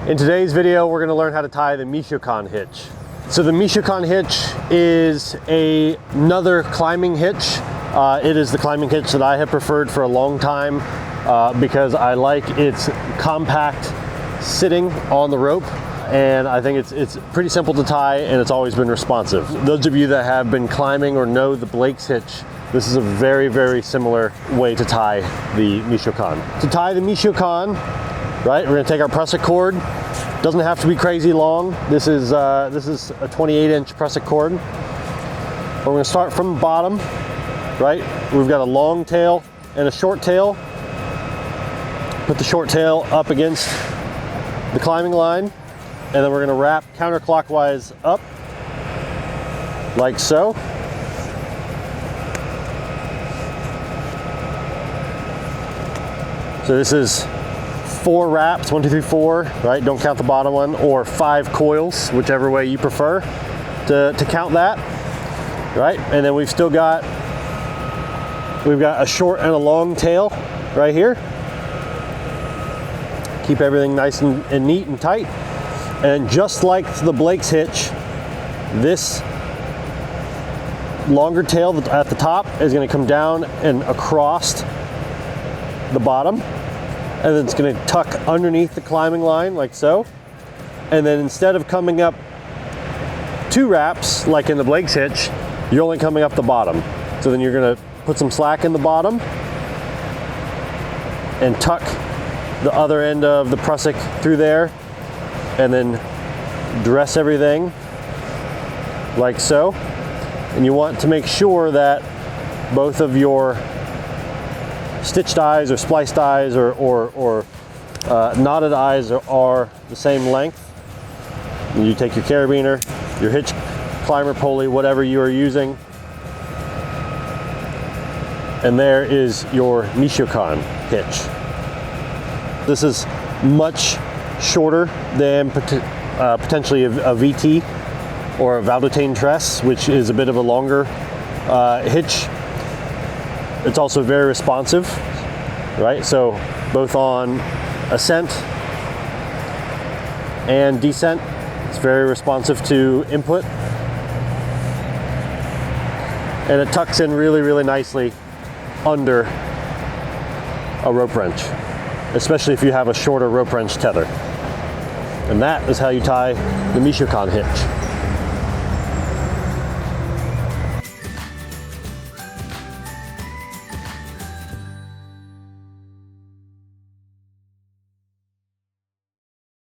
In today's video, we're going to learn how to tie the Michoacán hitch. So the Michoacán hitch is another climbing hitch. It is the climbing hitch that I have preferred for a long time because I like its compact sitting on the rope, and I think it's pretty simple to tie, and it's always been responsive. Those of you that have been climbing or know the Blake's hitch, this is a very, very similar way to tie the Michoacán. To tie the Michoacán, right, we're going to take our prusik cord. Doesn't have to be crazy long. This is a 28-inch prusik cord. We're going to start from the bottom, right? We've got a long tail and a short tail. Put the short tail up against the climbing line, and then we're going to wrap counterclockwise up, like so. So this is 4 wraps, 1, 2, 3, 4, right? Don't count the bottom one, or 5 coils, whichever way you prefer to count that, right? And then we've got a short and a long tail right here. Keep everything nice and neat and tight. And just like the Blake's hitch, this longer tail at the top is going to come down and across the bottom, and then it's going to tuck underneath the climbing line like so. And then instead of coming up 2 wraps like in the Blake's hitch, you're only coming up the bottom. So then you're going to put some slack in the bottom and tuck the other end of the prusik through there, and then dress everything like so. And you want to make sure that both of your stitched eyes or spliced eyes or knotted eyes are the same length. And you take your carabiner, your hitch climber pulley, whatever you are using, and there is your Michoacán hitch. This is much shorter than potentially a VT or a Valdotane Tress, which is a bit of a longer hitch. It's also very responsive, right? So both on ascent and descent, it's very responsive to input. And it tucks in really, really nicely under a rope wrench, especially if you have a shorter rope wrench tether. And that is how you tie the Michoacán hitch.